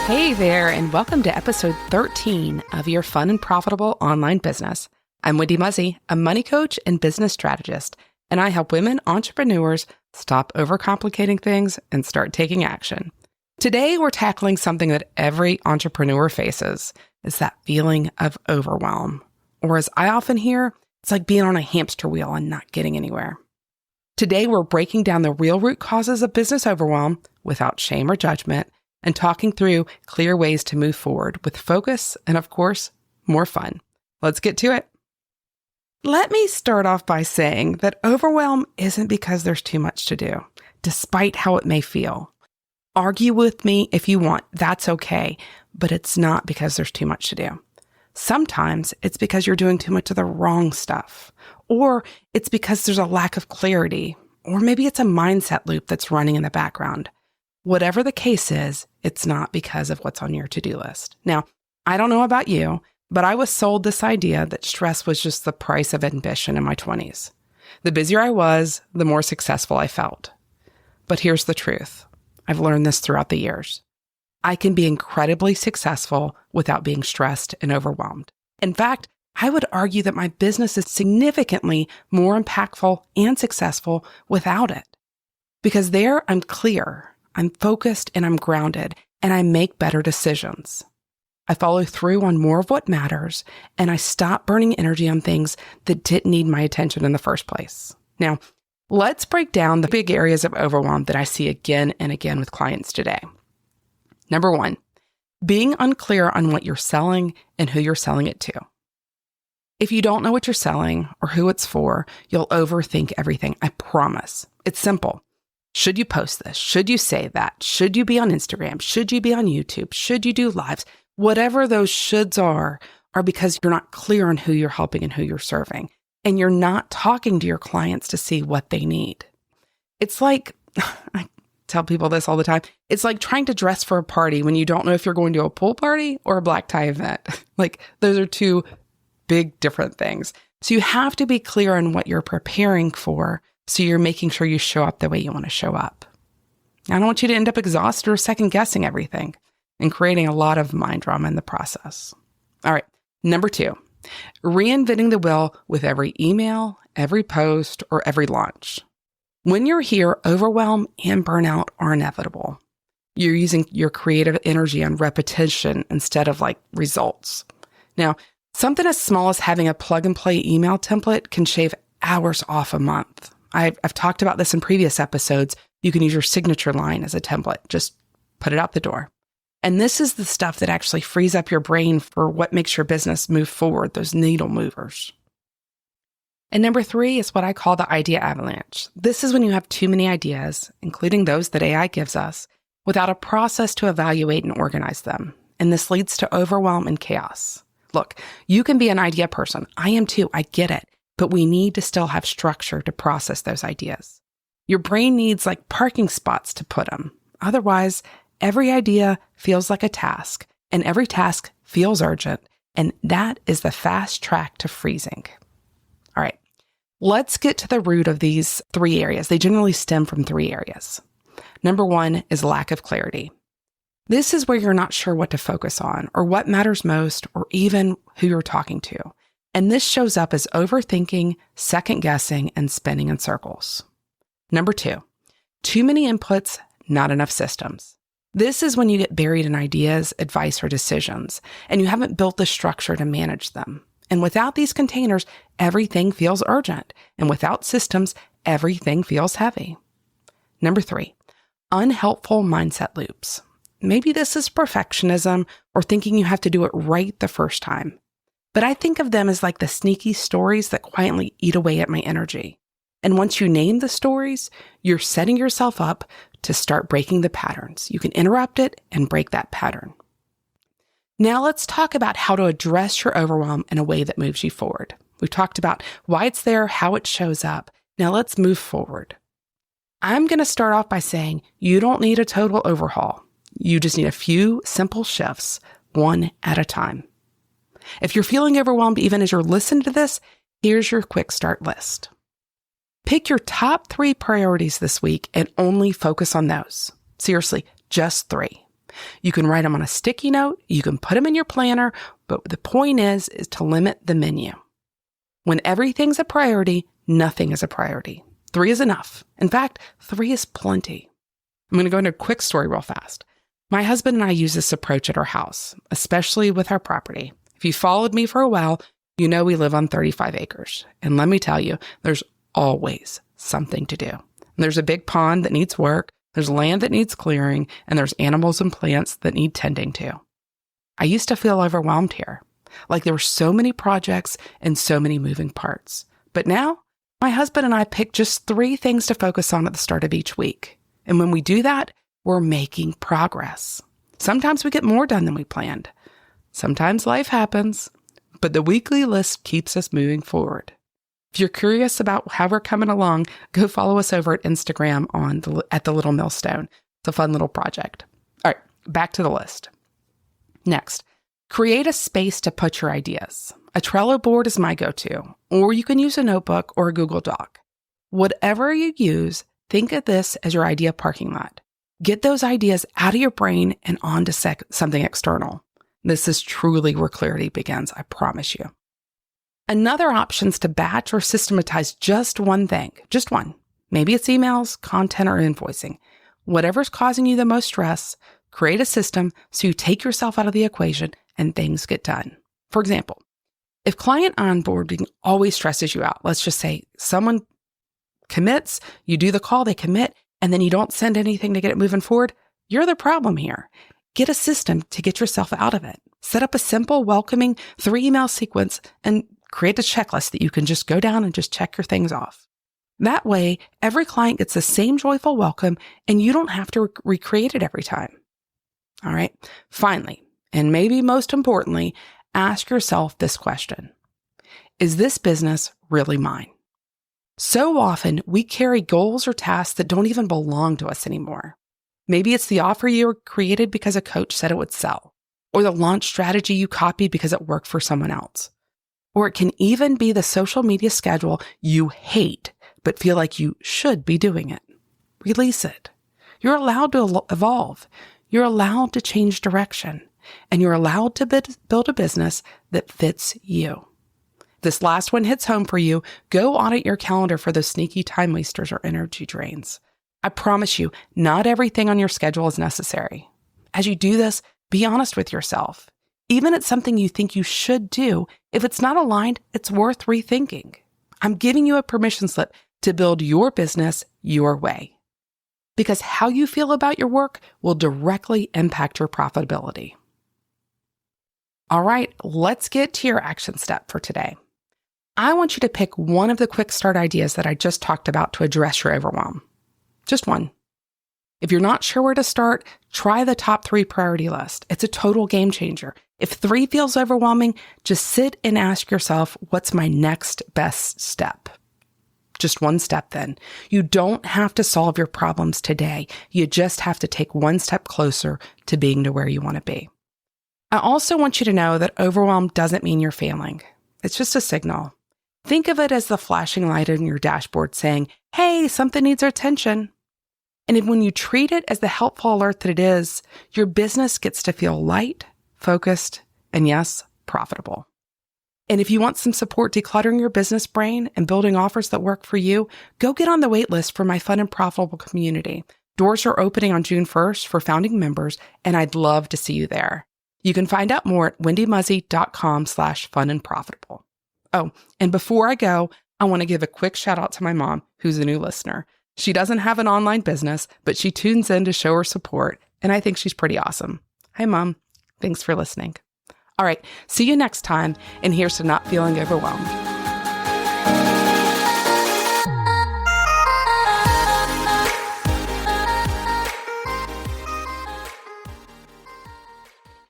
Hey there, and welcome to episode 13 of Your Fun and Profitable Online Business. I'm Wendy Muzzy, a money coach and business strategist, and I help women entrepreneurs stop overcomplicating things and start taking action. Today, we're tackling something that every entrepreneur faces. It's that feeling of overwhelm. Or as I often hear, it's like being on a hamster wheel and not getting anywhere. Today, we're breaking down the real root causes of business overwhelm without shame or judgment, and talking through clear ways to move forward with focus and, of course, more fun. Let's get to it. Let me start off by saying that overwhelm isn't because there's too much to do, despite how it may feel. Argue with me if you want, that's okay, but it's not because there's too much to do. Sometimes it's because you're doing too much of the wrong stuff, or it's because there's a lack of clarity, or maybe it's a mindset loop that's running in the background. Whatever the case is, it's not because of what's on your to-do list. Now, I don't know about you, but I was sold this idea that stress was just the price of ambition in my 20s. The busier I was, the more successful I felt. But here's the truth. I've learned this throughout the years. I can be incredibly successful without being stressed and overwhelmed. In fact, I would argue that my business is significantly more impactful and successful without it. Because there, I'm clear. I'm focused and I'm grounded, and I make better decisions. I follow through on more of what matters, and I stop burning energy on things that didn't need my attention in the first place. Now, let's break down the big areas of overwhelm that I see again and again with clients today. Number one, being unclear on what you're selling and who you're selling it to. If you don't know what you're selling or who it's for, you'll overthink everything. I promise. It's simple. Should you post this? Should you say that? Should you be on Instagram? Should you be on YouTube? Should you do lives? Whatever those shoulds are because you're not clear on who you're helping and who you're serving. And you're not talking to your clients to see what they need. It's like, I tell people this all the time, it's like trying to dress for a party when you don't know if you're going to a pool party or a black tie event. Like, those are two big different things. So you have to be clear on what you're preparing for, so you're making sure you show up the way you want to show up. I don't want you to end up exhausted or second-guessing everything and creating a lot of mind drama in the process. All right, number two, reinventing the wheel with every email, every post, or every launch. When you're here, overwhelm and burnout are inevitable. You're using your creative energy on repetition instead of results. Now, something as small as having a plug-and-play email template can shave hours off a month. I've talked about this in previous episodes. You can use your signature line as a template. Just put it out the door. And this is the stuff that actually frees up your brain for what makes your business move forward, those needle movers. And number three is what I call the idea avalanche. This is when you have too many ideas, including those that AI gives us, without a process to evaluate and organize them. And this leads to overwhelm and chaos. Look, you can be an idea person. I am too. I get it. But we need to still have structure to process those ideas. Your brain needs parking spots to put them. Otherwise, every idea feels like a task, and every task feels urgent, and that is the fast track to freezing. All right, let's get to the root of these three areas. They generally stem from three areas. Number one is lack of clarity. This is where you're not sure what to focus on, or what matters most, or even who you're talking to. And this shows up as overthinking, second-guessing, and spinning in circles. Number two, too many inputs, not enough systems. This is when you get buried in ideas, advice, or decisions, and you haven't built the structure to manage them. And without these containers, everything feels urgent. And without systems, everything feels heavy. Number three, unhelpful mindset loops. Maybe this is perfectionism or thinking you have to do it right the first time. But I think of them as the sneaky stories that quietly eat away at my energy. And once you name the stories, you're setting yourself up to start breaking the patterns. You can interrupt it and break that pattern. Now let's talk about how to address your overwhelm in a way that moves you forward. We've talked about why it's there, how it shows up. Now let's move forward. I'm going to start off by saying you don't need a total overhaul. You just need a few simple shifts, one at a time. If you're feeling overwhelmed even as you're listening to this, here's your quick start list. Pick your top 3 priorities this week and only focus on those. Seriously, just 3. You can write them on a sticky note. You can put them in your planner. But the point is to limit the menu. When everything's a priority, nothing is a priority. 3 is enough. In fact, 3 is plenty. I'm going to go into a quick story real fast. My husband and I use this approach at our house, especially with our property. If you followed me for a while, you know we live on 35 acres. And let me tell you, there's always something to do. And there's a big pond that needs work, there's land that needs clearing, and there's animals and plants that need tending to. I used to feel overwhelmed here, like there were so many projects and so many moving parts. But now, my husband and I pick just 3 things to focus on at the start of each week. And when we do that, we're making progress. Sometimes we get more done than we planned. Sometimes life happens, but the weekly list keeps us moving forward. If you're curious about how we're coming along, go follow us over at Instagram at the Little Millstone. It's a fun little project. All right, back to the list. Next, create a space to put your ideas. A Trello board is my go-to, or you can use a notebook or a Google Doc. Whatever you use, think of this as your idea parking lot. Get those ideas out of your brain and onto something external. This is truly where clarity begins, I promise you. Another option is to batch or systematize just one thing, just one. Maybe it's emails, content, or invoicing. Whatever's causing you the most stress, create a system so you take yourself out of the equation and things get done. For example, if client onboarding always stresses you out, let's just say someone commits, you do the call, they commit, and then you don't send anything to get it moving forward, you're the problem here. Get a system to get yourself out of it. Set up a simple, welcoming 3-email sequence and create a checklist that you can just go down and just check your things off. That way, every client gets the same joyful welcome and you don't have to recreate it every time. All right. Finally, and maybe most importantly, ask yourself this question. Is this business really mine? So often we carry goals or tasks that don't even belong to us anymore. Maybe it's the offer you created because a coach said it would sell, or the launch strategy you copied because it worked for someone else. Or it can even be the social media schedule you hate, but feel like you should be doing it. Release it. You're allowed to evolve. You're allowed to change direction. And you're allowed to build a business that fits you. This last one hits home for you, go audit your calendar for those sneaky time wasters or energy drains. I promise you, not everything on your schedule is necessary. As you do this, be honest with yourself. Even if it's something you think you should do, if it's not aligned, it's worth rethinking. I'm giving you a permission slip to build your business your way. Because how you feel about your work will directly impact your profitability. All right, let's get to your action step for today. I want you to pick one of the quick start ideas that I just talked about to address your overwhelm. Just one. If you're not sure where to start, try the top 3 priority list. It's a total game changer. If 3 feels overwhelming, just sit and ask yourself, what's my next best step? Just one step then. You don't have to solve your problems today. You just have to take one step closer to being to where you want to be. I also want you to know that overwhelm doesn't mean you're failing. It's just a signal. Think of it as the flashing light on your dashboard saying, hey, something needs our attention. And when you treat it as the helpful alert that it is, your business gets to feel light, focused, and yes, profitable. And if you want some support decluttering your business brain and building offers that work for you, go get on the wait list for my Fun and Profitable community. Doors are opening on June 1st for founding members, and I'd love to see you there. You can find out more at wendymuzzy.com/funandprofitable. Oh, and before I go, I want to give a quick shout out to my mom, who's a new listener. She doesn't have an online business, but she tunes in to show her support, and I think she's pretty awesome. Hi, Mom. Thanks for listening. All right, see you next time, and here's to not feeling overwhelmed.